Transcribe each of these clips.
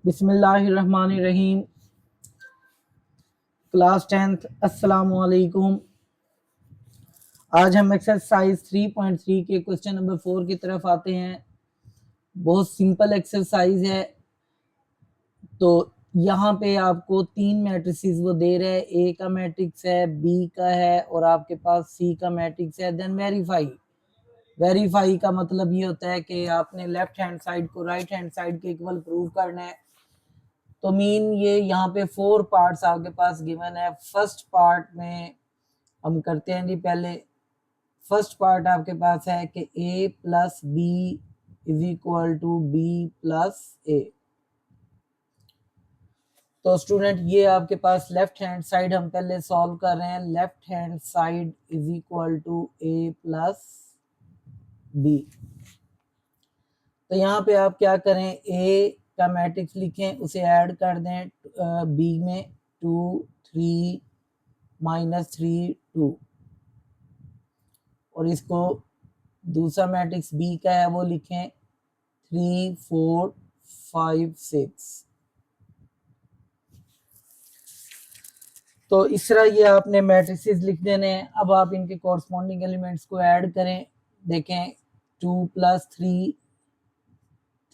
बिस्मिल्लाहिर्रहमानिर्रहीम। Class 10th अस्सलाम वालेकुम। आज हम एक्सरसाइज 3.3 के क्वेश्चन नंबर 4 की तरफ आते हैं। बहुत सिंपल एक्सरसाइज है। तो यहाँ पे आपको तीन मैट्रिसेस वो दे रहे हैं, ए का मैट्रिक्स है, बी का है और आपके पास सी का मैट्रिक्स है। देन वेरीफाई का मतलब ये होता है कि आपने लेफ्ट हैंड साइड को राइट हैंड साइड के इक्वल प्रूव करना है। तो मीन ये यहाँ पे 4 पार्ट्स आपके पास गिवन है। फर्स्ट पार्ट में हम करते हैं जी। पहले फर्स्ट पार्ट आपके पास है कि a plus B is equal to B plus A. तो स्टूडेंट ये आपके पास लेफ्ट हैंड साइड हम पहले सॉल्व कर रहे हैं। Left hand side is equal to a plus B. तो यहाँ पे आप क्या करें, a का मैट्रिक्स लिखें, उसे ऐड कर दें b में 2 3 -3 2 और इसको दूसरा मैट्रिक्स b का है वो लिखें 3 4 5 6। तो इस तरह ये आपने मैट्रिसेस लिख देने हैं। अब आप इनके कॉरस्पॉन्डिंग एलिमेंट्स को ऐड करें। देखें 2 + 3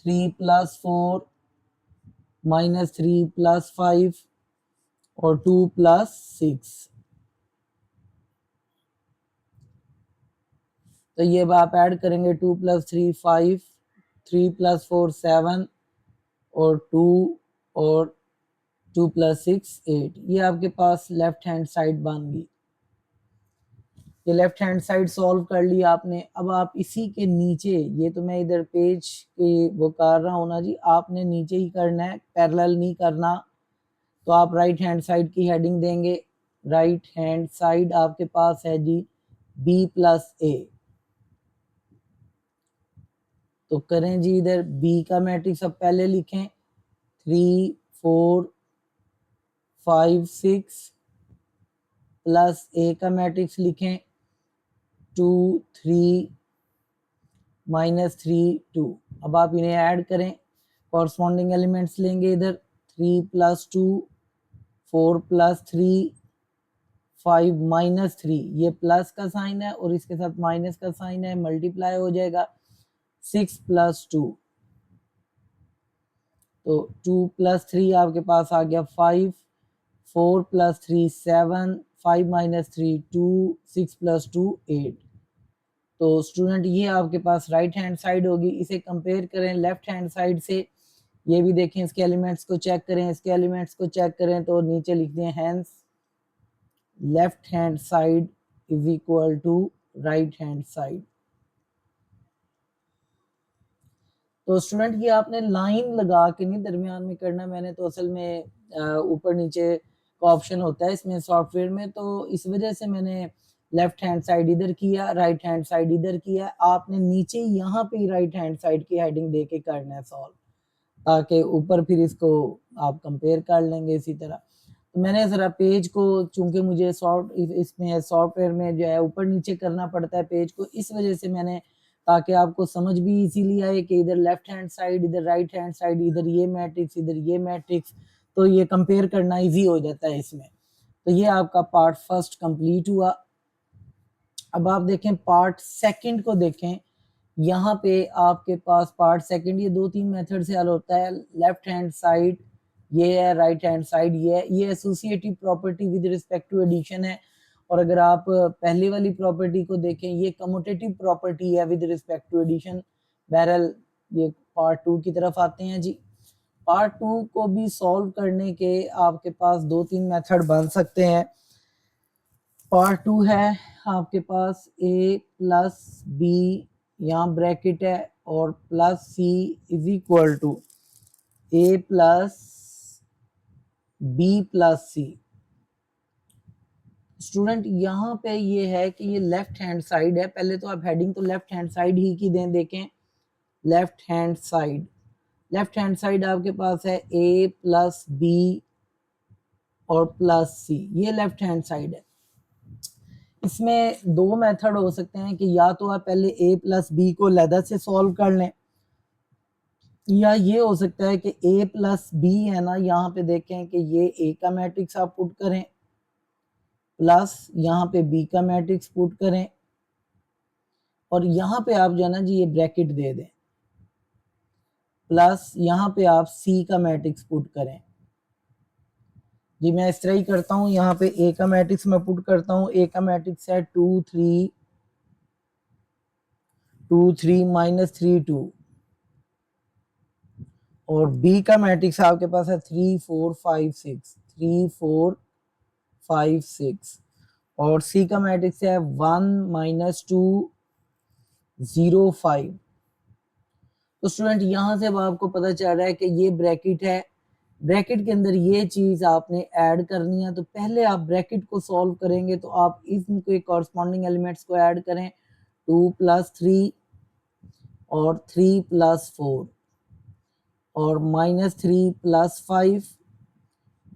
3 + 4 -3 + 5 और 2 + 6। तो ये अब आप ऐड करेंगे 2 + 3 5 3 + 4 7 और 2 और 2 + 6 8। ये आपके पास लेफ्ट हैंड साइड बन गई। ये लेफ्ट हैंड साइड सॉल्व कर लिया आपने। अब आप इसी के नीचे, ये तो मैं इधर पेज के वो कर रहा हूँ ना जी, आपने नीचे ही करना है, पैरेलल नहीं करना। तो आप राइट हैंड साइड की हेडिंग देंगे। राइट हैंड साइड आपके पास है जी b + a। तो करें जी, इधर b का मैट्रिक्स अब पहले लिखें 3 4 5 6 प्लस a का मैट्रिक्स लिखें 2 3 -3 2। अब आप इन्हें ऐड करें, कॉरस्पॉन्डिंग एलिमेंट्स लेंगे। इधर 3 + 2 4 + 3 5 -3, ये प्लस का साइन है और इसके साथ माइनस का साइन है, मल्टीप्लाई हो जाएगा। 6 + 2, तो 2 + 3 आपके पास आ गया 5, 4 + 3 7, 5 -3 2, 6 + 2 8। तो स्टूडेंट ये आपके पास राइट हैंड साइड होगी। इसे कंपेयर करें लेफ्ट हैंड साइड से। ये भी देखें, इसके एलिमेंट्स को चेक करें, इसके एलिमेंट्स को चेक करें। तो नीचे लिख दें hence left hand side is equal to right hand side. तो स्टूडेंट ये आपने लाइन लगा के नहीं दरमियान में करना। मैंने तो असल में ऊपर नीचे का ऑप्शन होता है इसमें सॉफ्टवेयर में, तो इस वजह से मैंने लेफ्ट हैंड साइड इधर किया, राइट हैंड साइड इधर किया। आपने नीचे यहाँ पे राइट हैंड साइड की हेडिंग दे के करना है सॉल्व, ताकि ऊपर फिर इसको आप कंपेयर कर लेंगे इसी तरह। तो मैंने जरा पेज को, चूंकि मुझे इसमें सॉफ्टवेयर में जो है ऊपर नीचे करना पड़ता है पेज को, इस वजह से मैंने, ताकि आपको समझ भी इसीलिए आए कि इधर लेफ्ट हैंड साइड, इधर राइट हैंड साइड, इधर ये मैट्रिक्स, इधर ये मैट्रिक्स, तो ये कंपेयर करना इजी हो जाता है इसमें। तो ये आपका पार्ट फर्स्ट कंप्लीट हुआ। अब आप देखें पार्ट सेकंड को देखें। यहाँ पे आपके पास पार्ट सेकंड, ये 2-3 मेथड से हल होता है। लेफ्ट हैंड साइड ये है, राइट हैंड साइड ये है। ये associative property with respect to addition है। और अगर आप पहले वाली प्रॉपर्टी को देखें, ये कम्यूटेटिव प्रॉपर्टी है विद रिस्पेक्ट टू एडिशन। बहरहाल ये पार्ट 2 की तरफ आते हैं जी। पार्ट 2 को भी सॉल्व करने के आपके पास 2-3 मेथड बन सकते हैं। पार्ट 2 है आपके पास a + b, यहाँ ब्रैकेट है, और +c is equal to a + b + c। Student यहाँ पे ये है कि ये लेफ्ट हैंड साइड है। पहले तो आप हेडिंग तो लेफ्ट हैंड साइड ही की दें। देखें left hand side, left hand side आपके पास है a + b और +c, ये लेफ्ट हैंड साइड है। इसमें दो मेथड हो सकते हैं कि या तो आप पहले a + b को अलग से सॉल्व कर लें, या ये हो सकता है कि a प्लस बी है ना, यहाँ पे देखें कि ये a का मैट्रिक्स आप पुट करें प्लस यहाँ पे b का मैट्रिक्स पुट करें और यहाँ पे आप जो है ना जी ये ब्रैकेट दे दें प्लस यहाँ पे आप c का मैट्रिक्स पुट करें। जी मैं इस तरह ही करता हूँ, यहाँ पे a का मैट्रिक्स मैं पुट करता हूँ। a का मैट्रिक्स है 2 3 2 3 -3 2 और b का मैट्रिक्स आपके पास है 3 4 5 6 3 4 5 6 और c का मैट्रिक्स है 1 -2 0 5। तो स्टूडेंट यहाँ से अब आपको पता चल रहा है कि ये ब्रैकेट है, ब्रैकेट के अंदर ये चीज आपने ऐड करनी है। तो पहले आप ब्रैकेट को सॉल्व करेंगे तो आप इनके कॉरस्पॉन्डिंग एलिमेंट्स को ऐड करें 2 + 3 और 3 + 4 और -3 + 5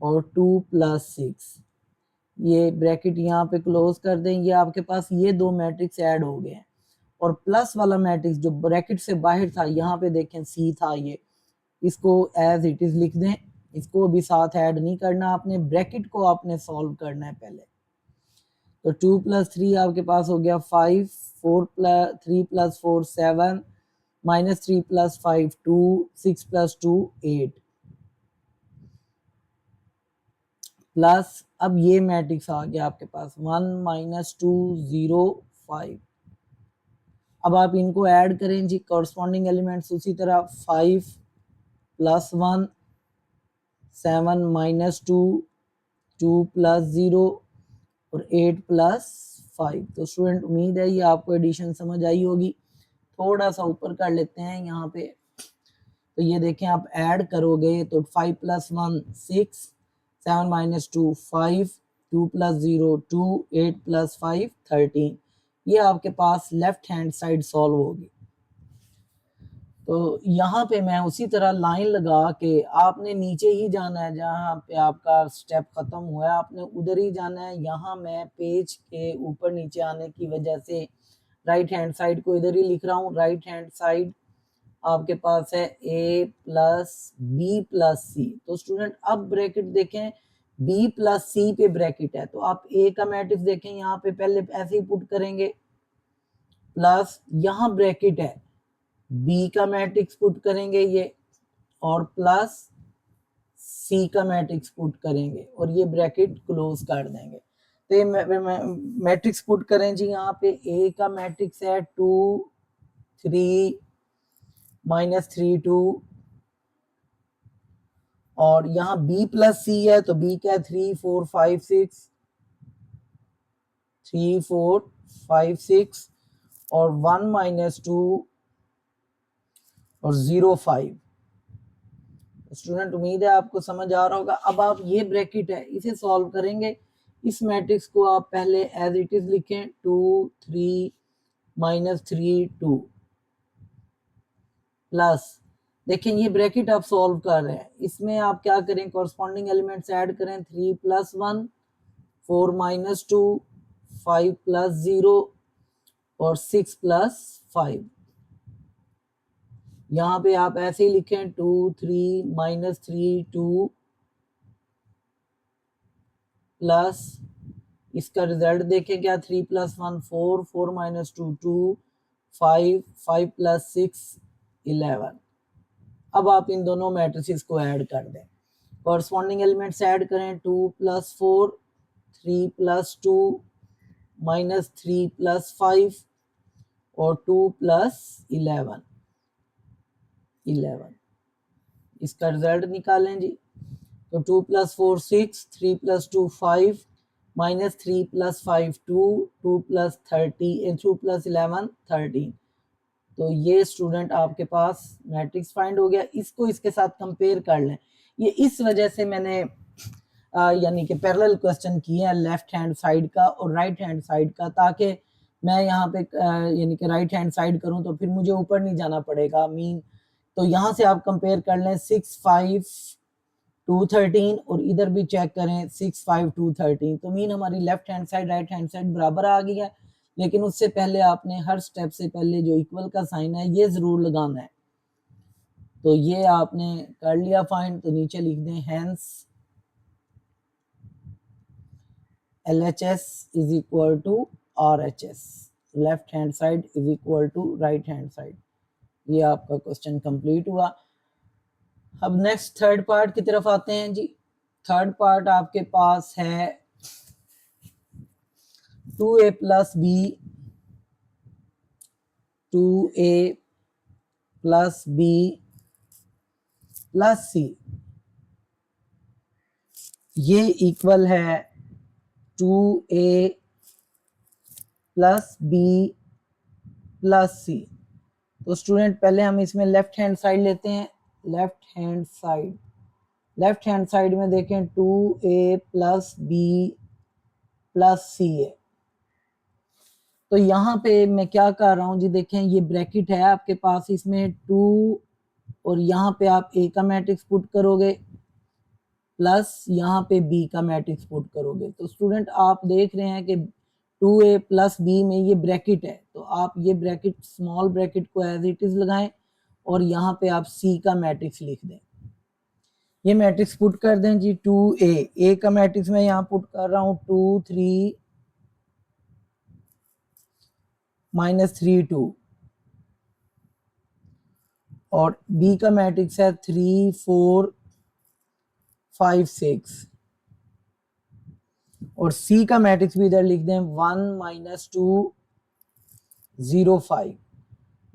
और 2 + 6। ये ब्रैकेट यहाँ पे क्लोज कर दें। ये आपके पास ये दो मैट्रिक्स ऐड हो गए हैं और प्लस वाला मैट्रिक्स जो ब्रैकेट से बाहर था, यहाँ पे देखें सी था, ये इसको एज इट इज लिख दें, इसको भी साथ ऐड नहीं करना आपने, ब्रैकेट को आपने सॉल्व करना है पहले। तो 2 + 3 आपके पास हो गया 5 4 + 3 + 4 7 -3 + 5 2 6 + 2 8 प्लस अब ये मैट्रिक्स आ गया आपके पास 1 -2 0 5। अब आप इनको ऐड करें जी कॉरस्पॉन्डिंग एलिमेंट्स उसी तरह 5 + 1 7 -2 2 + 0 और 8 + 5। तो स्टूडेंट उम्मीद है ये आपको एडिशन समझ आई होगी। थोड़ा सा ऊपर कर लेते हैं यहाँ पे, तो ये देखें आप ऐड करोगे तो 5 + 1 6 7 -2 5 2 + 0 2 8 + 5 13। ये आपके पास लेफ्ट हैंड साइड सॉल्व होगी। तो यहाँ पे मैं उसी तरह लाइन लगा के आपने नीचे ही जाना है, जहाँ पे आपका स्टेप खत्म हुआ है आपने उधर ही जाना है। यहाँ मैं पेज के ऊपर नीचे आने की वजह से राइट हैंड साइड को इधर ही लिख रहा हूँ। राइट हैंड साइड आपके पास है a + b + c। तो स्टूडेंट अब ब्रैकेट देखें, b + c पे ब्रैकेट है तो आप a का मैट्रिक्स देखें, यहाँ पे पहले ऐसे ही पुट करेंगे प्लस यहाँ ब्रैकेट है बी का मैट्रिक्स पुट करेंगे ये और प्लस सी का मैट्रिक्स पुट करेंगे और ये ब्रैकेट क्लोज कर देंगे। तो ये मैट्रिक्स पुट करें जी, यहाँ पे ए का मैट्रिक्स है 2 3 -3 2 और यहाँ b + c है तो b क्या है 3 4 5 6 3 4 5 6 और 1 -2 और 0 5। स्टूडेंट उम्मीद है आपको समझ आ रहा होगा। अब आप ये ब्रैकेट है इसे सॉल्व करेंगे। इस मैट्रिक्स को आप पहले एज इट इज लिखें 2 3 -3 2 प्लस देखें ये ब्रैकेट आप सॉल्व कर रहे हैं, इसमें आप क्या करें कॉरस्पॉन्डिंग एलिमेंट्स ऐड करें 3 + 1 4 -2 5 + 0 और 6 + 5। यहाँ पे आप ऐसे ही लिखें 2 3 -3 2 प्लस इसका रिजल्ट देखें क्या 3 + 1 4 4 -2 2 5 5 + 6 11। अब आप इन दोनों मैट्रिसेस को ऐड कर दें, कॉरस्पॉन्डिंग एलिमेंट्स ऐड करें 2 + 4 3 + 2 -3 + 5 और 2 + 11 11। इसका रिजल्ट निकालें जी। तो 2 + 4 6 3 + 2 5 -3 + 5 2 2 + 30 2 + 11 13। तो ये स्टूडेंट आपके पास मैट्रिक्स फाइंड हो गया। इसको इसके साथ कंपेयर कर लें। ये इस वजह से मैंने यानी कि पैरेलल क्वेश्चन किए हैं लेफ्ट हैंड साइड का और राइट हैंड साइड का, ताकि मैं यहाँ पे यानी कि राइट हैंड साइड करूँ तो फिर मुझे ऊपर नहीं जाना पड़ेगा मीन। तो यहाँ से आप कंपेयर कर लें 6 5 2 13 और इधर भी चेक करें 6 5 2 13। तो मीन हमारी left hand side right hand side बराबर आ गई है। लेकिन उससे पहले आपने हर स्टेप से पहले जो इक्वल का साइन है ये जरूर लगाना है। तो ये आपने कर लिया फाइंड, तो नीचे लिख दें hence LHS is equal to RHS, left hand side is equal to right hand side. ये आपका क्वेश्चन कंप्लीट हुआ। अब नेक्स्ट थर्ड पार्ट की तरफ आते हैं जी। थर्ड पार्ट आपके पास है 2a plus B 2a plus B plus C, ये इक्वल है 2a प्लस बी प्लस सी। तो स्टूडेंट पहले हम इसमें लेफ्ट हैंड साइड लेते हैं। Left hand side, left hand side में देखें 2a प्लस बी प्लस सी है। तो यहाँ पे मैं क्या कर रहा हूँ जी, देखें ये ब्रैकेट है आपके पास, इसमें 2 और यहाँ पे आप a का मैट्रिक्स पुट करोगे प्लस यहाँ पे b का मैट्रिक्स पुट करोगे। तो स्टूडेंट आप देख रहे हैं कि 2a प्लस b में ये ब्रैकेट है, तो आप ये ब्रैकेट स्मॉल ब्रैकेट को एज इट इज लगाएं और यहाँ पे आप c का मैट्रिक्स लिख दें। ये मैट्रिक्स पुट कर दें जी। 2a, a का मैट्रिक्स मैं यहाँ पुट कर रहा हूँ 2 3 -3 2, और b का मैट्रिक्स है 3 4 5 6, और c का मैट्रिक्स भी इधर लिख दें 1 -2 0 5।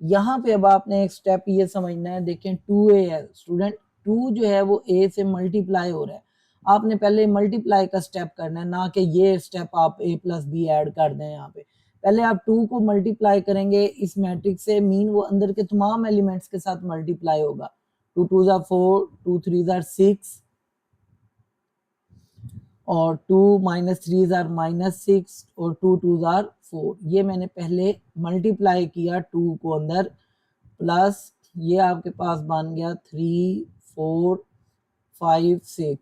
यहाँ पे अब आपने एक स्टेप ये समझना है, देखें 2a है स्टूडेंट, 2 जो है वो a से मल्टीप्लाई हो रहा है। आपने पहले मल्टीप्लाई का स्टेप करना है, ना कि ये स्टेप आप a प्लस बी ऐड कर दें। यहाँ पे पहले आप 2 को मल्टीप्लाई करेंगे इस मैट्रिक्स से, मीन वो अंदर के तमाम एलिमेंट्स के साथ मल्टीप्लाई होगा। 2 2 4, 2 3 6, और 2 -3 -6, और 2 2 4। ये मैंने पहले मल्टीप्लाई किया 2 को अंदर, प्लस ये आपके पास बन गया 3 4 5 6।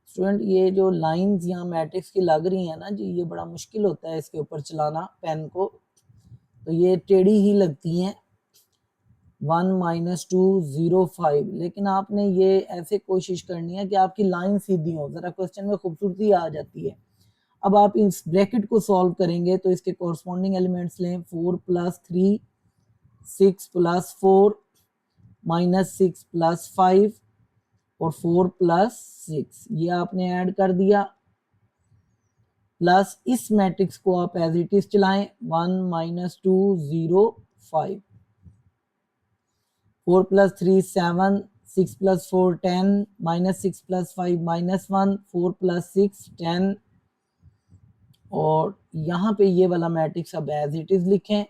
स्टूडेंट ये जो लाइंस यहाँ मैट्रिक्स की लग रही है ना जी, ये बड़ा मुश्किल होता है इसके ऊपर चलाना पेन को, तो ये टेढ़ी ही लगती हैं। 1 -2 0 5, लेकिन आपने ये ऐसे कोशिश करनी है कि आपकी लाइन सीधी हो, जरा क्वेश्चन में खूबसूरती आ जाती है। अब आप इस ब्रैकेट को सॉल्व करेंगे तो इसके कॉरस्पॉन्डिंग एलिमेंट्स लें। 4 + 3, 6 + 4, -6 + 5, और 4 + 6, ये आपने ऐड कर दिया, प्लस इस मैट्रिक्स को आप एज इट इज चलाएं। 1 -2 0 5, 4 + 3 7, 6 + 4 10, -6 + 5 -1, 4 + 6 10, और यहाँ पे ये वाला मैट्रिक्स अब एज इट इज लिखें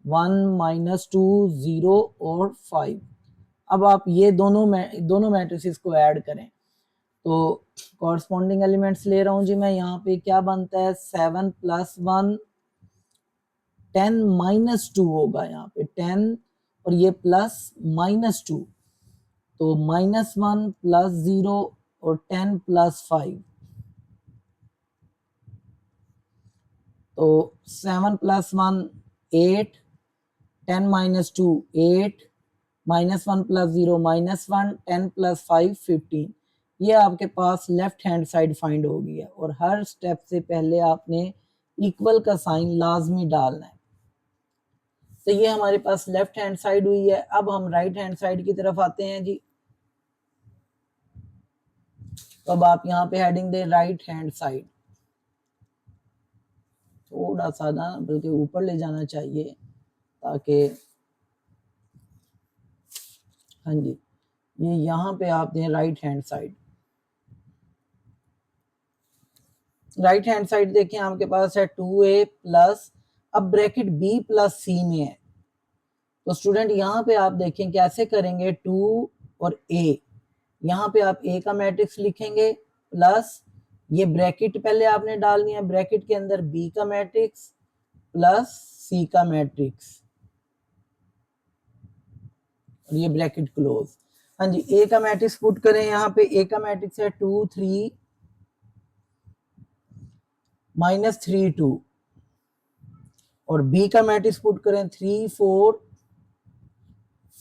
1 -2 0 और 5। अब आप ये दोनों मैट्रिसेस को ऐड करें, तो कॉरस्पॉन्डिंग एलिमेंट्स ले रहा हूँ जी मैं। यहाँ पे क्या बनता है 7 + 1 10 -2 होगा यहाँ पे 10, और ये प्लस -2, तो -1 + 0 और 10 + 5, तो 7 + 1 8, 10 -2 8, -1 + 0 -1, 10 + 5 15। ये आपके पास लेफ्ट हैंड साइड फाइंड हो गई है, और हर स्टेप से पहले आपने इक्वल का साइन लाजमी डालना है। तो ये हमारे पास लेफ्ट हैंड साइड हुई है। अब हम राइट हैंड साइड की तरफ आते हैं जी। तो अब आप यहाँ पे हेडिंग दें राइट हैंड साइड, थोड़ा सा ना बल्कि ऊपर ले जाना चाहिए ताकि, हाँ जी, ये यहाँ पे आप दें right hand side. Right hand side देखें आपके पास है 2a प्लस, अब ब्रैकेट b प्लस c में है, तो स्टूडेंट यहाँ पे आप देखें कैसे करेंगे। 2 और a, यहाँ पे आप a का मैट्रिक्स लिखेंगे, प्लस ये ब्रैकेट पहले आपने डालनी है, ब्रैकेट के अंदर b का मैट्रिक्स प्लस c का मैट्रिक्स, और ये ब्रैकेट क्लोज। हाँ जी, a का मैट्रिक्स पुट करें, यहाँ पे a का मैट्रिक्स है 2 3 -3 2, और b का मैट्रिक्स पुट करें 3 4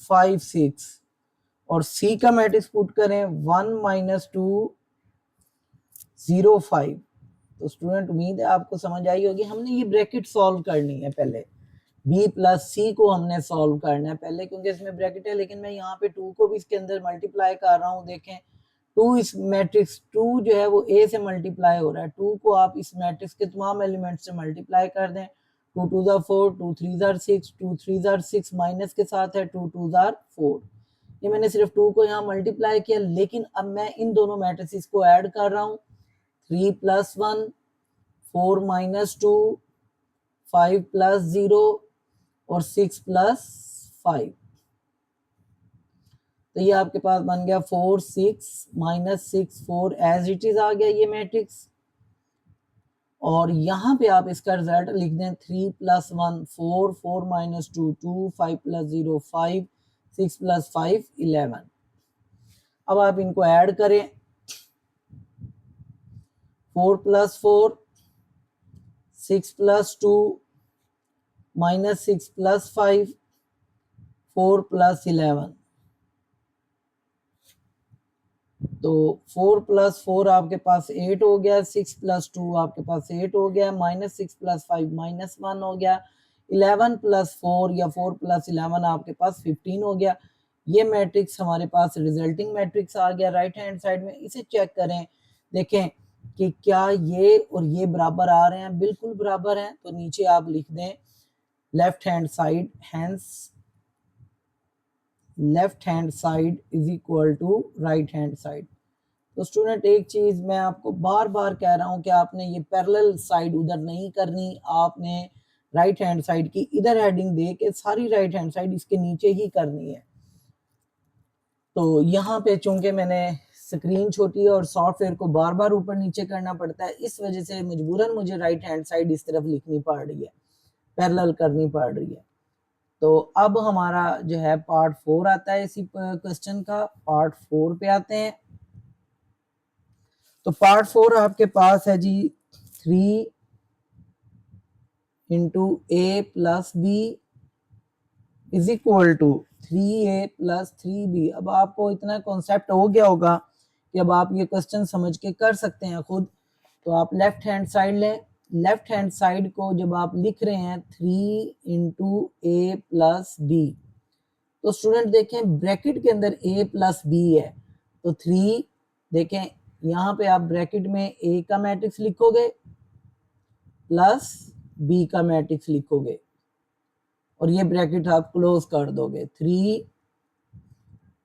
5 6, और सी का मैट्रिक्स पुट करें 1 - 2 0 5। तो स्टूडेंट उम्मीद है आपको समझ आई होगी। हमने ये ब्रैकेट सॉल्व करनी है पहले, b प्लस सी को हमने सॉल्व करना है पहले, क्योंकि इसमें ब्रैकेट है, लेकिन मैं यहाँ पे 2 को भी इसके अंदर मल्टीप्लाई कर रहा हूँ। देखें 2 इस मैट्रिक्स 2 जो है वो a से मल्टीप्लाई हो रहा है, 2 को आप इस मैट्रिक्स के तमाम एलिमेंट से मल्टीप्लाई कर दें। 2 2 4, 2 3 6, 2 3 6 माइनस के साथ है 2 2 4। ये मैंने सिर्फ 2 को यहाँ मल्टीप्लाई किया, लेकिन अब मैं इन दोनों मैट्रिक्स को ऐड कर रहा हूँ। 3 + 1, 4 - 2, 5 + 0 और 6 + 5। तो ये आपके पास बन गया 4 6 -6 4 एज इट इज आ गया ये मैट्रिक्स। और यहाँ पे आप इसका रिजल्ट लिख दें 3 + 1 4, 4 - 2 2, 5 + 0 5, 6 + 5 11। अब आप इनको ऐड करें 4 + 4, 6 + 2 -6 + 5, 4 + 11। तो 4 + 4 आपके पास 8 हो गया, 6 + 2 आपके पास 8 हो गया, -6 + 5 -1 हो गया, 11 + 4 या 4 + 11 आपके पास 15 हो गया। ये मैट्रिक्स हमारे पास रिजल्टिंग मैट्रिक्स आ गया राइट हैंड साइड में। इसे चेक करें, देखें कि क्या ये और ये बराबर आ रहे हैं, बिल्कुल बराबर हैं। तो नीचे आप लिख दें left hand side, hence left hand side is equal to right hand side. तो स्टूडेंट एक चीज मैं आपको बार बार कह रहा हूं कि आपने ये पैरेलल साइड उधर नहीं करनी, आपने राइट हैंड साइड की इधर हेडिंग दे के सारी राइट हैंड साइड इसके नीचे ही करनी है। तो यहाँ पे चूंकि मैंने स्क्रीन छोटी है और सॉफ्टवेयर को बार बार ऊपर नीचे करना पड़ता है, इस वजह से मजबूरन मुझे राइट हैंड साइड इस तरफ लिखनी पड़ रही है, पैरेलल करनी पड़ रही है। तो अब हमारा जो है पार्ट 4 आता है इसी क्वेश्चन का। पार्ट 4 पे आते हैं। तो पार्ट 4 आपके पास है जी 3 × a + b is equal to 3a + 3b। अब आपको इतना कॉन्सेप्ट हो गया होगा कि अब आप ये क्वेश्चन समझ के कर सकते हैं खुद। तो आप लेफ्ट हैंड साइड लें, लेफ्ट हैंड साइड को जब आप लिख रहे हैं 3 × a + b, तो स्टूडेंट देखें ब्रैकेट के अंदर a + b है, तो 3 देखें यहाँ पे आप ब्रैकेट में a का मैट्रिक्स लिखोगे प्लस b का मैट्रिक्स लिखोगे और ये ब्रैकेट आप क्लोज कर दोगे। 3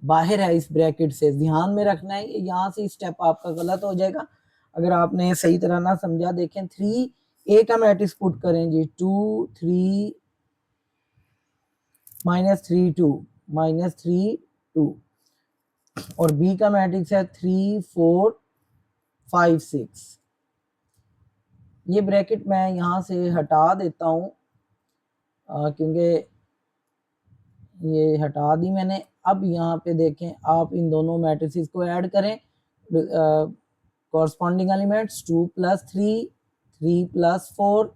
बाहर है इस ब्रैकेट से, ध्यान में रखना है, यहाँ से स्टेप आपका गलत हो जाएगा अगर आपने सही तरह ना समझा। देखें 3 a का मैट्रिक्स पुट करें जी 2 3 -3 2 -3 2 और b का मैट्रिक्स है 3 4 5 6। ये ब्रैकेट मैं यहाँ से हटा देता हूँ क्योंकि ये हटा दी मैंने। अब यहाँ पे देखें आप इन दोनों मैट्रिसेस को ऐड करें, कॉरस्पॉन्डिंग एलिमेंट्स 2 + 3, 3 + 4,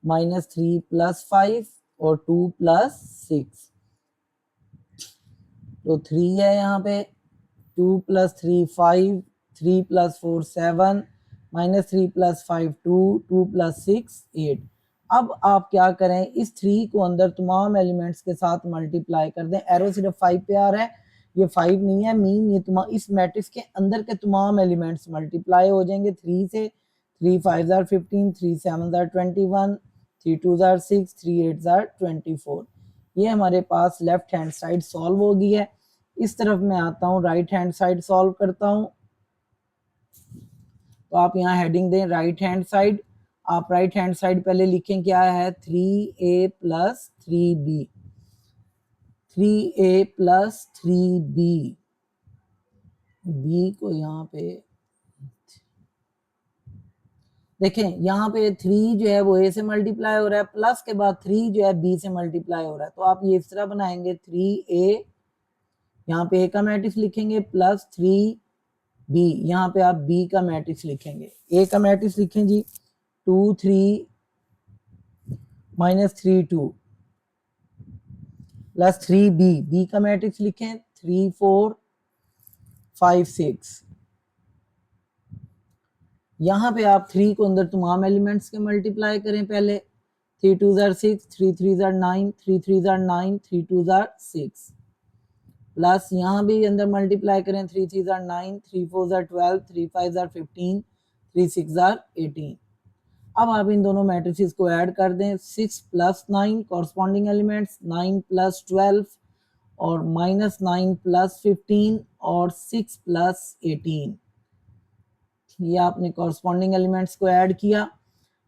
-3 + 5 और 2 + 6। तो 3 है यहाँ पे, 2 + 3 5, 3 + 4 7, -3 + 5 2, 2 + 6 8। अब आप क्या करें, इस 3 को अंदर तमाम एलिमेंट्स के साथ मल्टीप्लाई कर दें। एरो सिर्फ 5 पे आ रहा है, ये 5 नहीं है, मीन ये इस मैट्रिक्स के अंदर के तमाम एलिमेंट्स मल्टीप्लाई हो जाएंगे 3 से। 3 5 15, 3 7 21, 3 2 6, 3 8 24। ये हमारे पास लेफ्ट हैंड साइड सॉल्व हो गई है। इस तरफ मैं आता हूँ, राइट हैंड साइड सॉल्व करता हूँ। तो आप यहाँ हेडिंग दें राइट हैंड साइड। आप राइट हैंड साइड पहले लिखें क्या है 3a + 3b, 3a + 3b, b को यहाँ पे देखें, यहाँ पे 3 जो है वो a से मल्टीप्लाई हो रहा है, प्लस के बाद 3 जो है b से मल्टीप्लाई हो रहा है। तो आप ये इस तरह बनाएंगे 3a, यहाँ पे a का मैट्रिक्स लिखेंगे प्लस 3b, यहाँ पे आप b का मैट्रिक्स लिखेंगे। a का मैट्रिक्स लिखें जी 2 3 -3 2 प्लस 3b, b का मैट्रिक्स लिखें 3 4 5 6। यहाँ पे आप 3 को अंदर तमाम एलिमेंट्स के मल्टीप्लाई करें पहले। 3 2 6, 3 3 9, 3 3 9, 3 2 6 प्लस यहाँ भी अंदर मल्टीप्लाई करें। 3 3 9, 3 4 12, 3 5 15, 3 6 18। अब आप इन दोनों मैट्रिसेस को ऐड कर दें। 6 प्लस 9 कॉरस्पॉन्डिंग एलिमेंट्स, 9 प्लस 12 और माइनस 9 प्लस 15 और 6 प्लस 18। ये आपने कॉरस्पॉन्डिंग एलिमेंट्स को ऐड किया।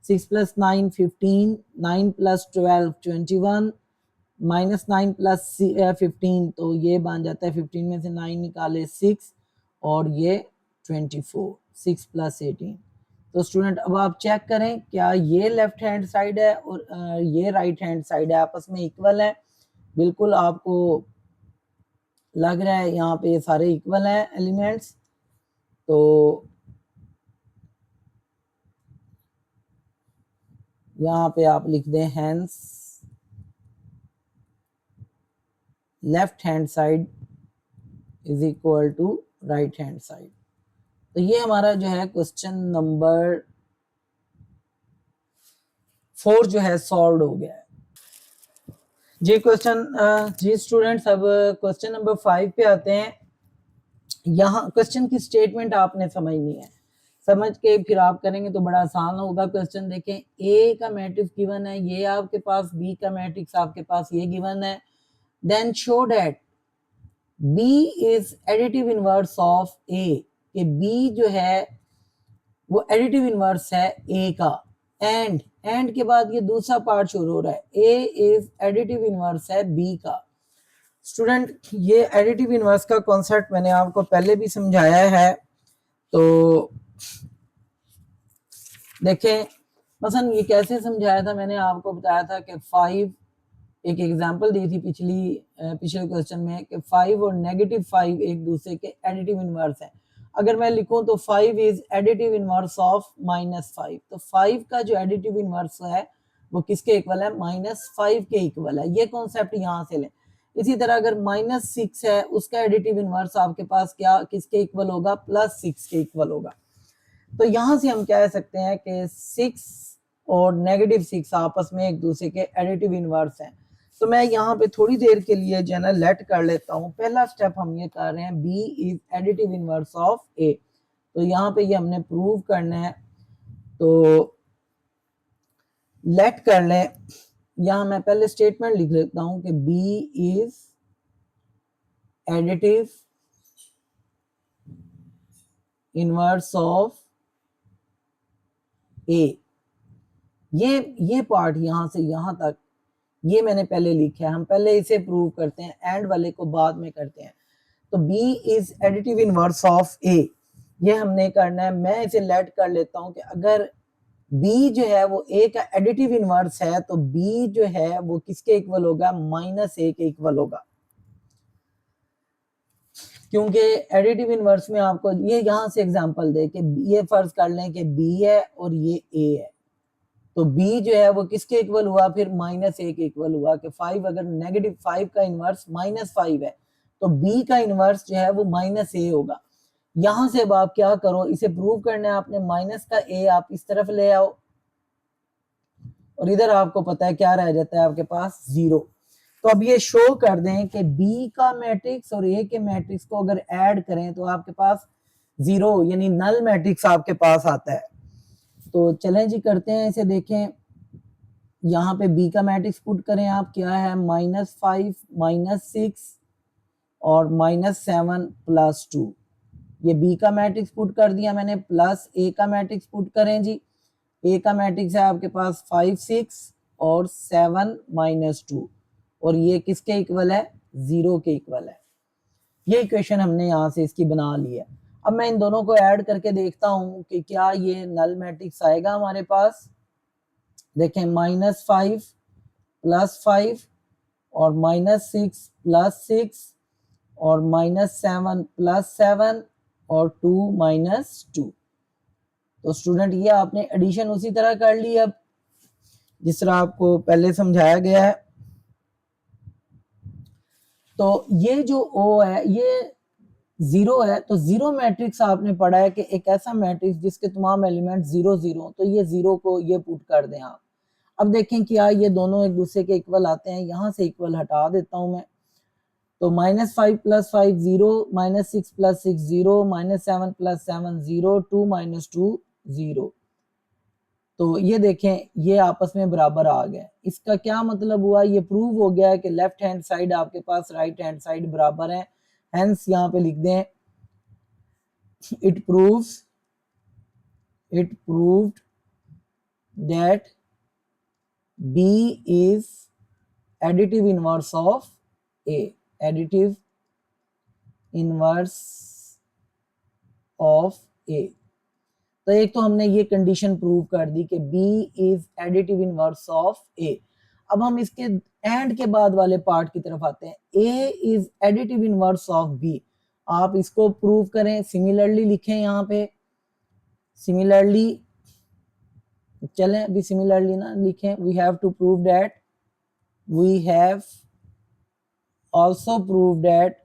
6 प्लस 9 15, 9 प्लस 12 21, माइनस 9 प्लस 15 तो ये बन जाता है 15 में से 9 निकाले 6 और ये 24। 6 प्लस 18। तो स्टूडेंट अब आप चेक करें क्या ये लेफ्ट हैंड साइड है और ये राइट हैंड साइड है आपस में इक्वल है। बिल्कुल आपको लग रहा है यहाँ पे ये सारे इक्वल हैं एलिमेंट्स। तो यहाँ पे आप लिख दें hence left hand side is equal to right hand side. तो ये हमारा जो है क्वेश्चन नंबर 4 जो है सॉल्व हो गया है जी। जी स्टूडेंट्स, अब क्वेश्चन नंबर 5 पे आते हैं। यहाँ क्वेश्चन की स्टेटमेंट आपने समझनी है, समझ के फिर आप करेंगे तो बड़ा आसान होगा क्वेश्चन। देखें, ए का मैट्रिक्स गिवन है ये आपके पास, बी का मैट्रिक्स आपके पास ये गिवन है। Then show that B is additive inverse of A, कि बी जो है वो एडिटिव इनवर्स है ए का। एंड के बाद ये दूसरा पार्ट शुरू हो रहा है, ए इज एडिटिव इनवर्स है बी का। स्टूडेंट, ये एडिटिव इनवर्स का कॉन्सेप्ट मैंने आपको पहले भी समझाया है। तो देखें, मसलन ये कैसे समझाया था, मैंने आपको बताया था कि 5, एक एग्जांपल दी थी पिछले क्वेश्चन में कि 5 और -5 एक दूसरे के एडिटिव इनवर्स हैं। अगर मैं लिखूं तो 5 इज एडिटिव इनवर्स ऑफ -5, तो 5 का जो एडिटिव इनवर्स है वो किसके इक्वल है, -5 के इक्वल है। ये कॉन्सेप्ट यहाँ से लें। इसी तरह अगर -6 है उसका एडिटिव इनवर्स आपके पास क्या किसके इक्वल होगा, +6 के इक्वल होगा। तो यहां से हम कह सकते हैं कि 6 और -6 आपस में एक दूसरे के एडिटिव इनवर्स हैं। तो मैं यहाँ पे थोड़ी देर के लिए जो है ना लेट कर लेता हूँ। पहला स्टेप हम ये कर रहे हैं, B is additive inverse of A. तो यहाँ पे ये हमने प्रूव करना है, तो लेट कर लें। यहाँ मैं पहले स्टेटमेंट लिख लेता हूँ कि B is additive inverse of A. ये पार्ट यहां से यहां तक ये मैंने पहले लिखा है, हम पहले इसे प्रूव करते हैं, एंड वाले को बाद में करते हैं। तो B is additive inverse of A, ये हमने करना है। मैं इसे लेट कर लेता हूं कि अगर B जो है वो A का एडिटिव इनवर्स है तो B जो है वो किसके इक्वल होगा, -A के इक्वल होगा। क्योंकि एडिटिव इनवर्स में आपको ये यहां से एग्जांपल दे कि ये फर्ज कर लें कि B है और ये A है, तो B जो है वो किसके इक्वल हुआ, फिर -A के इक्वल हुआ। कि 5 अगर -5 का इनवर्स -5 है तो B का इनवर्स जो है वो -A होगा। यहां से अब आप क्या करो, इसे प्रूव करना है आपने, माइनस का A आप इस तरफ ले आओ और इधर आपको पता है क्या रह जाता है आपके पास, 0। तो अब ये शो कर दें कि B का मैट्रिक्स और A के मैट्रिक्स को अगर ऐड करें तो आपके पास 0 यानी नल मैट्रिक्स आपके पास आता है। तो चलें जी करते हैं इसे। देखें, यहाँ पे B का मैट्रिक्स पुट करें आप, क्या है, -5 -6 और -7 +2। ये B का मैट्रिक्स पुट कर दिया मैंने, प्लस A का मैट्रिक्स पुट करें जी। A का मैट्रिक्स है आपके पास 5 6 और 7 -2, और ये किसके इक्वल है, 0 के इक्वल है। ये इक्वेशन हमने यहाँ से इसकी बना ली है। अब मैं इन दोनों को ऐड करके देखता हूं कि क्या ये नल मैट्रिक्स आएगा हमारे पास। देखें, -5 +5 और -6 +6 और -7 +7 और 2 -2। तो स्टूडेंट ये आपने एडिशन उसी तरह कर ली अब जिस तरह आपको पहले समझाया गया है। तो ये जो ओ है ये जीरो है, तो जीरो मैट्रिक्स आपने पढ़ा है कि एक ऐसा मैट्रिक्स जिसके तमाम एलिमेंट जीरो जीरो, तो ये जीरो को ये पुट कर दें आप। अब देखें क्या ये दोनों एक दूसरे के इक्वल आते हैं, यहां से इक्वल हटा देता हूं मैं। तो -5 + 5 0, -6 + 6 0, -7 + 7 0, 2 - 2 0। तो ये देखें ये आपस में बराबर आ गए। इसका क्या मतलब हुआ, ये प्रूव हो गया है कि लेफ्ट हैंड साइड आपके पास राइट हैंड साइड बराबर है। हेंस यहाँ पे लिख दें it proved that B is additive inverse of A, additive inverse of A। तो एक तो हमने ये कंडीशन प्रूव कर दी कि B is additive inverse of A। अब हम इसके एंड के बाद वाले पार्ट की तरफ आते हैं, A is additive inverse of B। आप इसको प्रूव करें, सिमिलरली लिखें यहाँ पे, सिमिलरली चलें अभी सिमिलरली ना लिखें, we have to prove that, we have also prove that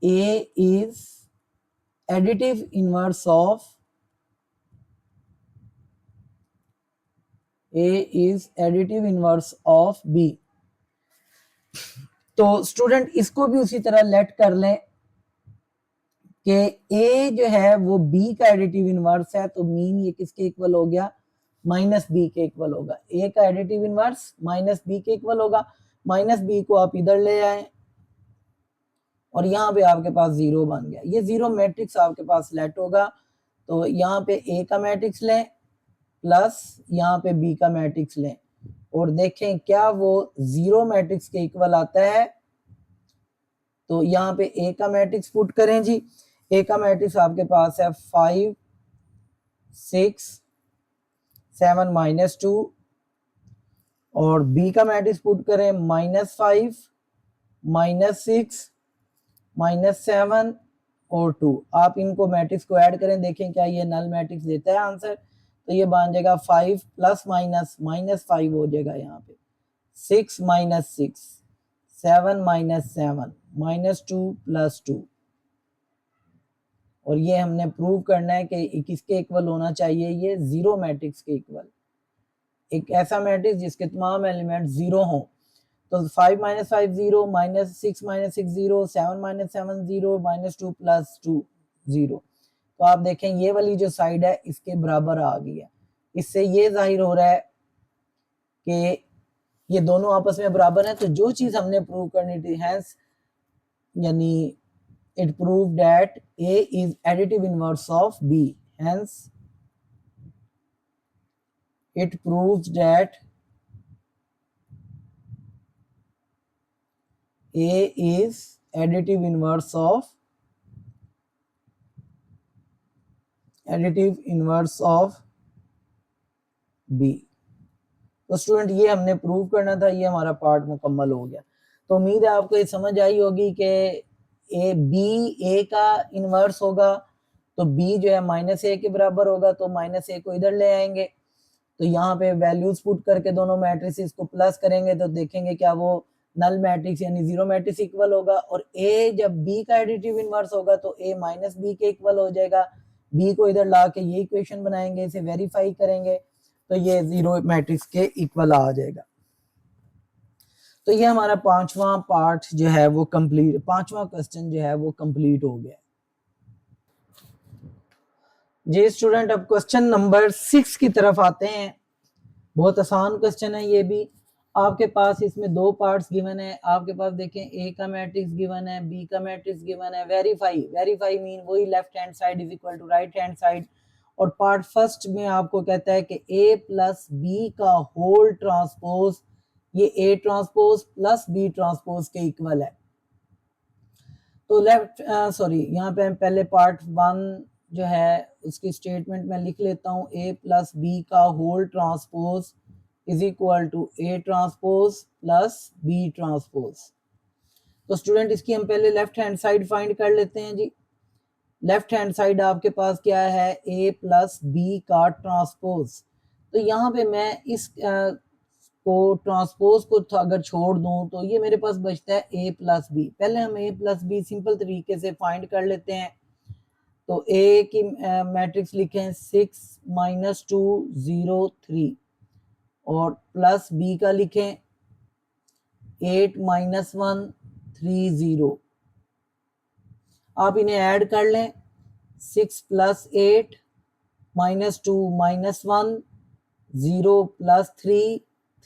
A is additive inverse of A is additive inverse of B। तो स्टूडेंट इसको भी उसी तरह लेट कर लें कि A जो है वो B का एडिटिव इनवर्स है, तो मीन ये किसके इक्वल हो गया, -B के इक्वल होगा। A का एडिटिव इनवर्स -B के इक्वल होगा। -B को आप इधर ले आए और यहाँ पे आपके पास जीरो बन गया। ये जीरो मैट्रिक्स आपके पास लेट होगा, तो यहाँ पे A का मैट्रिक्स लें प्लस यहाँ पे B का मैट्रिक्स लें और देखें क्या वो जीरो मैट्रिक्स के इक्वल आता है। तो यहाँ पे A का मैट्रिक्स पुट करें जी। A का मैट्रिक्स आपके पास है 5 6 7 -2 और B का मैट्रिक्स पुट करें -5 -6 -7 और 2। आप इनको मैट्रिक्स को ऐड करें, देखें क्या ये नल मैट्रिक्स देता है आंसर। तो ये बन जाएगा 5 ± -5 हो जाएगा यहाँ पे, 6 - 6 7 - 7 -2 + 2। और ये हमने प्रूव करना है कि किसके इक्वल होना चाहिए, ये जीरो मैट्रिक्स के इक्वल, एक ऐसा मैट्रिक्स जिसके तमाम एलिमेंट जीरो हों। तो 5 - 5 0, -6 - 6 0, 7 - 7 0, -2 + 2 0। तो आप देखें ये वाली जो साइड है इसके बराबर आ गई है। इससे ये जाहिर हो रहा है कि ये दोनों आपस में बराबर हैं। तो जो चीज हमने प्रूव करनी थी, हैंस यानी it proved that A is additive inverse of B, hence it proves that A is additive inverse of B। तो स्टूडेंट ये हमने प्रूव करना था, ये हमारा पार्ट मुकम्मल हो गया। तो उम्मीद है आपको ये समझ आई होगी कि A का इनवर्स होगा तो B जो है -A के बराबर होगा, तो -A को इधर ले आएंगे। तो यहाँ पे वैल्यूज पुट करके दोनों मैट्रिसेस को प्लस करेंगे तो देखेंगे क्या वो नल मैट्रिक्स यानी जीरो मैट्रिक्स इक्वल होगा। और A जब B का एडिटिव इनवर्स होगा तो A -B के इक्वल हो जाएगा। B को इधर ला के ये इक्वेशन बनाएंगे, इसे वेरीफाई करेंगे तो ये जीरो मैट्रिक्स के इक्वल आ जाएगा। तो ये हमारा पांचवा पार्ट जो है वो कंप्लीट, पांचवा क्वेश्चन जो है वो कंप्लीट हो गया। जी स्टूडेंट अब क्वेश्चन नंबर 6 की तरफ आते हैं। बहुत आसान क्वेश्चन है ये भी। आपके पास इसमें दो पार्ट्स गिवन है। आपके पास देखें A का मैट्रिक्स गिवन है, B का मैट्रिक्स गिवन है। वेरीफाई मीन वही left hand side is equal to right hand side. और पार्ट फर्स्ट में आपको कहता है कि A + B का होल ट्रांसपोज ये A ट्रांसपोज + B ट्रांसपोज के इक्वल है। तो यहाँ पे पहले पार्ट 1 जो है उसकी स्टेटमेंट में लिख लेता हूँ, A + B का whole transpose is equal to A transpose + B transpose. तो स्टूडेंट इसकी हम पहले लेफ्ट हैंड साइड फाइंड कर लेते हैं जी। लेफ्ट हैंड साइड आपके पास क्या है, A + B का ट्रांसपोज। तो यहाँ पे मैं इस को ट्रांसपोज को अगर छोड़ दूं तो ये मेरे पास बचता है a प्लस बी। पहले हम a प्लस बी सिंपल तरीके से फाइंड कर लेते हैं। तो a की मैट्रिक्स लिखें 6 माइनस 2 0 3 और प्लस b का लिखें 8 माइनस 1 3 0। आप इन्हें ऐड कर लें 6 plus 8 minus 2 minus 1 0 plus 3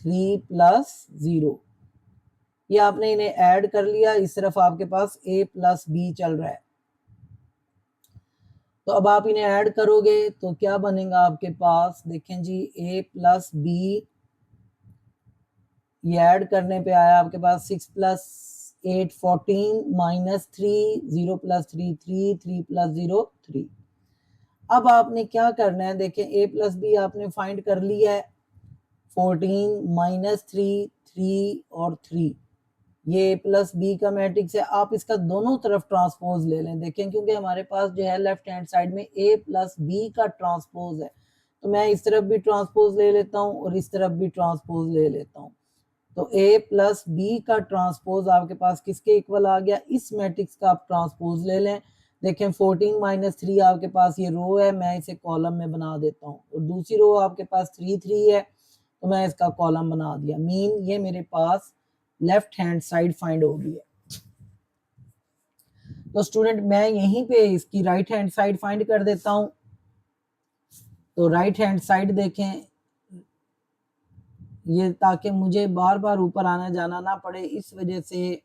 3 plus 0। ये आपने इन्हें ऐड कर लिया, इस तरफ आपके पास a प्लस बी चल रहा है। तो अब आप इन्हें ऐड करोगे तो क्या बनेगा आपके पास, देखें जी a प्लस बी, ये ऐड करने पे आया आपके पास 6 प्लस 8 14 माइनस 3 0 प्लस 3 3 3 प्लस 0 3। अब आपने क्या करना है, देखें a प्लस बी आपने फाइंड कर लिया है। 14 माइनस 3 3 और 3, ये प्लस बी का मैट्रिक्स है। आप इसका दोनों तरफ ट्रांसपोज ले लें, देखें क्योंकि हमारे पास जो है लेफ्ट हैंड साइड में a प्लस बी का ट्रांसपोज है, तो मैं इस तरफ भी ट्रांसपोज ले लेता हूँ और इस तरफ भी ट्रांसपोज ले लेता हूँ। तो a प्लस बी का ट्रांसपोज आपके पास किसके इक्वल आ गया, इस मैट्रिक्स का आप ट्रांसपोज ले लें। देखें 14 माइनस 3 आपके पास ये रो है, मैं इसे कॉलम में बना देता हूँ, और दूसरी रो आपके पास 3 3 है तो मैं इसका कॉलम बना दिया। मीन ये मेरे पास लेफ्ट हैंड साइड फाइंड हो गई है। तो स्टूडेंट मैं यहीं पे इसकी राइट हैंड साइड फाइंड कर देता हूं। तो राइट हैंड साइड देखें, ये ताकि मुझे बार बार ऊपर आना जाना ना पड़े, इस वजह से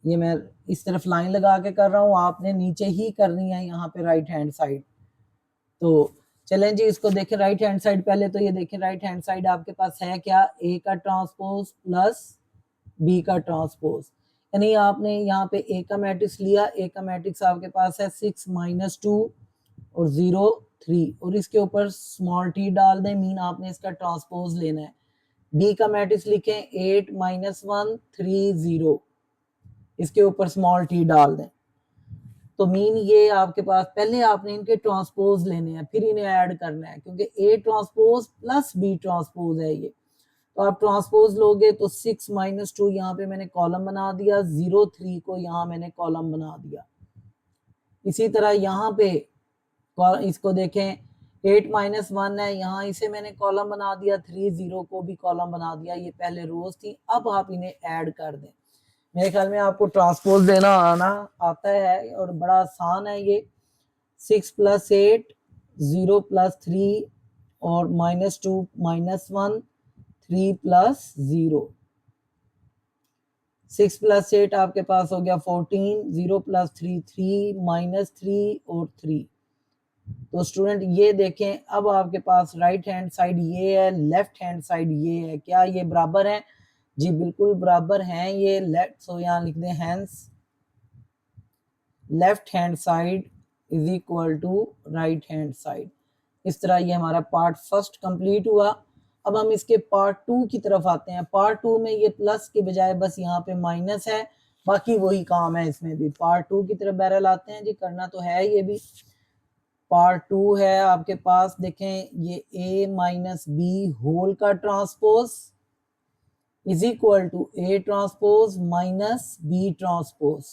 ये मैं इस तरफ लाइन लगा के कर रहा हूँ, आपने नीचे ही करनी है यहाँ पे राइट हैंड साइड। तो चलें जी इसको देखें राइट हैंड साइड। पहले तो ये देखें राइट हैंड साइड आपके पास है क्या, a का ट्रांसपोज प्लस b का ट्रांसपोज, यानी आपने यहाँ पे a का मैट्रिक्स लिया, a का मैट्रिक्स आपके पास है 6 माइनस 2 और 0 3 और इसके ऊपर स्मॉल t डाल दें, मीन आपने इसका ट्रांसपोज लेना है। b का मैट्रिक्स लिखें 8 माइनस 1 3 0, इसके ऊपर स्मॉल t डाल दें। तो मीन ये आपके पास पहले आपने इनके ट्रांसपोज लेने हैं फिर इन्हें ऐड करना है, क्योंकि a transpose plus b transpose है ये। तो आप ट्रांसपोज लोगे तो 6 माइनस 2 यहाँ पे मैंने कॉलम बना दिया, 0 3 को यहाँ मैंने कॉलम बना दिया। इसी तरह यहाँ पे इसको देखें 8 माइनस 1 है, यहाँ इसे मैंने कॉलम बना दिया, 3 0 को भी कॉलम बना दिया। ये पहले रोज थी, अब आप इन्हें ऐड कर दें। मेरे ख्याल में आपको ट्रांसपोज देना आना आता है और बड़ा आसान है ये। 6 प्लस 8 0 प्लस 3 और माइनस 2 माइनस 1 3 प्लस 0। 6 प्लस 8 आपके पास हो गया 14, 0 प्लस 3 3 माइनस 3 और 3। तो स्टूडेंट ये देखें अब आपके पास राइट हैंड साइड ये है, लेफ्ट हैंड साइड ये है, क्या ये बराबर है? जी बिल्कुल बराबर हैं ये। लेफ्ट सो यहाँ लिख दें hence left hand side is equal to right hand side. इस तरह ये हमारा पार्ट फर्स्ट कंप्लीट हुआ। अब हम इसके पार्ट 2 की तरफ आते हैं। पार्ट 2 में ये प्लस के बजाय बस यहाँ पे माइनस है, बाकी वही काम है इसमें भी। पार्ट 2 की तरफ बहरहाल आते हैं जी, करना तो है ये भी। पार्ट 2 है आपके पास, देखें ये a माइनस बी होल का transpose is equal to a transpose minus b transpose.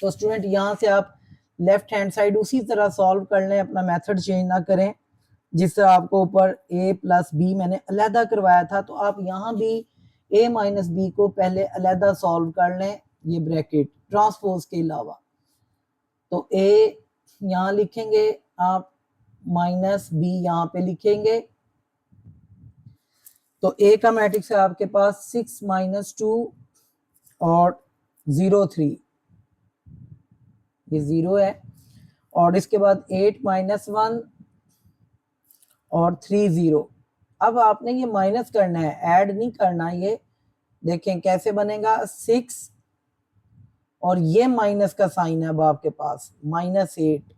तो स्टूडेंट यहाँ से आप लेफ्ट हैंड साइड उसी तरह सॉल्व कर लें, अपना मेथड चेंज ना करें। जिस तरह आपको ऊपर a प्लस बी मैंने अलहदा करवाया था, तो आप यहाँ भी a माइनस बी को पहले अलहदा सॉल्व कर लें, ये ब्रैकेट ट्रांसपोज के अलावा। तो a यहाँ लिखेंगे आप, माइनस b यहाँ पे लिखेंगे। तो a का मैट्रिक्स है आपके पास 6 माइनस 2 और 0 3, ये 0 है। और इसके बाद 8 माइनस 1 और 3 0। अब आपने ये माइनस करना है, ऐड नहीं करना। ये देखें कैसे बनेगा, 6 और ये माइनस का साइन है अब आपके पास माइनस 8।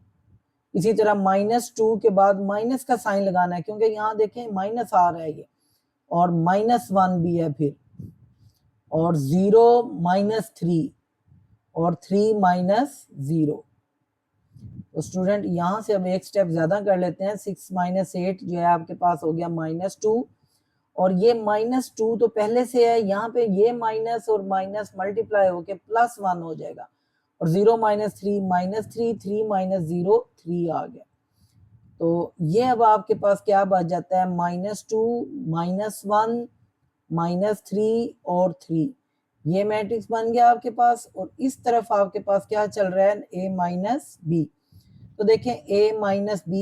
इसी तरह माइनस 2 के बाद माइनस का साइन लगाना है, क्योंकि यहाँ देखें माइनस आ रहा है ये, और माइनस 1 भी है फिर, और 0 माइनस 3 और 3 माइनस 0। तो स्टूडेंट यहाँ से अब एक स्टेप ज्यादा कर लेते हैं। 6 माइनस 8 जो है आपके पास हो गया माइनस 2, और ये -2 तो पहले से है, यहाँ पे ये माइनस और माइनस मल्टीप्लाई होके +1 हो जाएगा, और 0 - 3 -3, 3 - 0 3 आ गया। तो ये अब आपके पास क्या बच जाता है, -2 -1 -3 और 3, ये मैट्रिक्स बन गया आपके पास। और इस तरफ आपके पास क्या चल रहा है, a - b। तो देखें a - b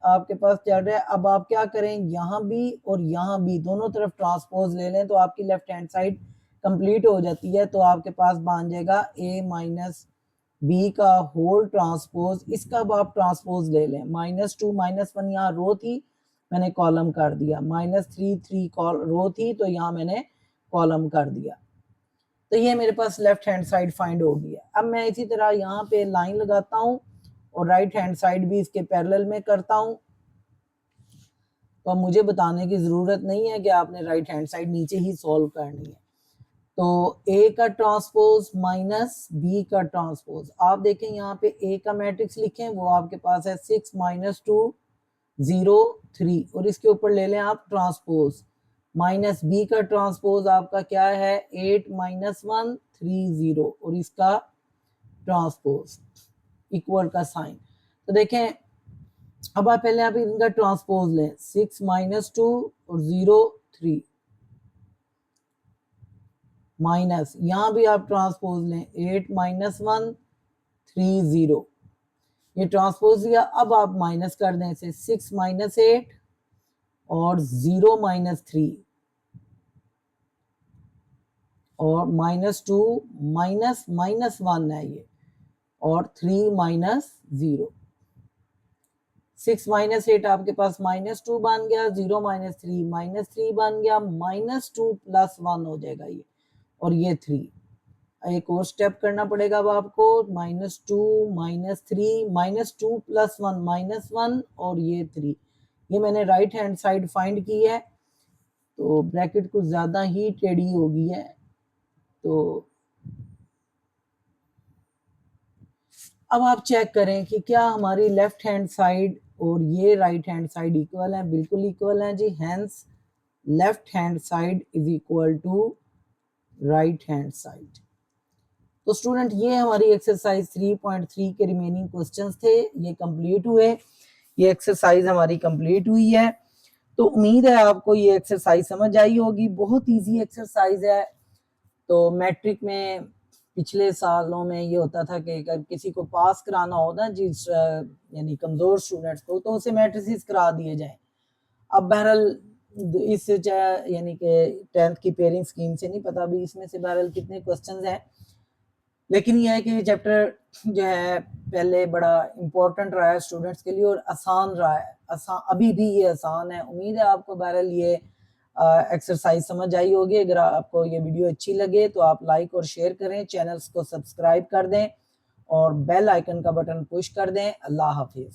आपके पास चल रहा है। अब आप क्या करें, यहाँ भी और यहाँ भी दोनों तरफ ट्रांसपोज ले लें तो आपकी लेफ्ट हैंड साइड कंप्लीट हो जाती है। तो आपके पास बन जाएगा a - b का होल ट्रांसपोज। इसका अब आप ट्रांसपोज ले लें, -2 -1 यहाँ रो थी, मैंने कॉलम कर दिया, -3 3 रो थी, तो यहाँ मैंने कॉलम कर दिया। तो ये मेरे पास लेफ्ट हैंड साइड फाइंड हो गई है। अब मैं इसी तरह यहाँ पे लाइन लगाता हूँ और राइट हैंड साइड भी इसके पैरेलल में करता हूँ। तो अब मुझे बताने की जरूरत नहीं है कि आपने राइट हैंड साइड नीचे ही सॉल्व करनी है। तो a का ट्रांसपोज माइनस b का ट्रांसपोज, आप देखें यहाँ पे a का मैट्रिक्स लिखें, वो आपके पास है 6 - 2 0 3, और इसके ऊपर ले लें आप ट्रांसपोज। माइनस b का ट्रांसपोज आपका क्या है, 8 - 1 3 0, और इसका ट्रांसपोज इक्वल का साइन। तो देखें अब आप पहले आप इनका ट्रांसपोज लें, 6 - 2 और 0 3, माइनस यहाँ भी आप ट्रांसपोज लें, 8 - 1 3 0, ये ट्रांसपोज दिया। अब आप माइनस कर दें इसे, 6 - 8 और 0 - 3 और -2 -1 है ये, और 3 - 0। 6 - 8 आपके पास -2 बन गया, 0 - 3 -3 बन गया, -2 + 1 हो जाएगा ये, और ये 3। एक और स्टेप करना पड़ेगा अब आपको, -2 -3 -2 + 1 -1, और ये 3। ये मैंने राइट हैंड साइड फाइंड की है। तो ब्रैकेट कुछ ज़्यादा ही टेढ़ी हो गई है, तो अब आप चेक करें कि क्या हमारी लेफ्ट हैंड साइड और ये राइट हैंड साइड इक्वल है। बिल्कुल इक्वल है जी, hence left hand side is equal to right hand side. तो स्टूडेंट ये हमारी एक्सरसाइज 3.3 के रिमेनिंग क्वेश्चंस थे, ये कंप्लीट हुए, ये एक्सरसाइज हमारी कंप्लीट हुई है। तो उम्मीद है आपको ये एक्सरसाइज समझ आई होगी, बहुत इजी एक्सरसाइज है। तो मैट्रिक में पिछले सालों में ये होता था कि अगर किसी को पास कराना हो ना जिस यानी कमजोर स्टूडेंट्स को, तो उसे मैट्रिसेस करा दिए जाए। अब बहरहाल इस यानी कि 10th की पेयरिंग स्कीम से नहीं पता अभी इसमें से बहरहाल कितने क्वेश्चंस हैं, लेकिन यह है कि चैप्टर जो है पहले बड़ा इम्पोर्टेंट रहा है स्टूडेंट्स के लिए और आसान रहा है, आसान अभी भी ये आसान है। उम्मीद है आपको बहरहाल ये एक्सरसाइज समझ आई होगी। अगर आपको ये वीडियो अच्छी लगे तो आप लाइक और शेयर करें, चैनल्स को सब्सक्राइब कर दें और बेल आइकन का बटन पुश कर दें। अल्लाह हाफिज।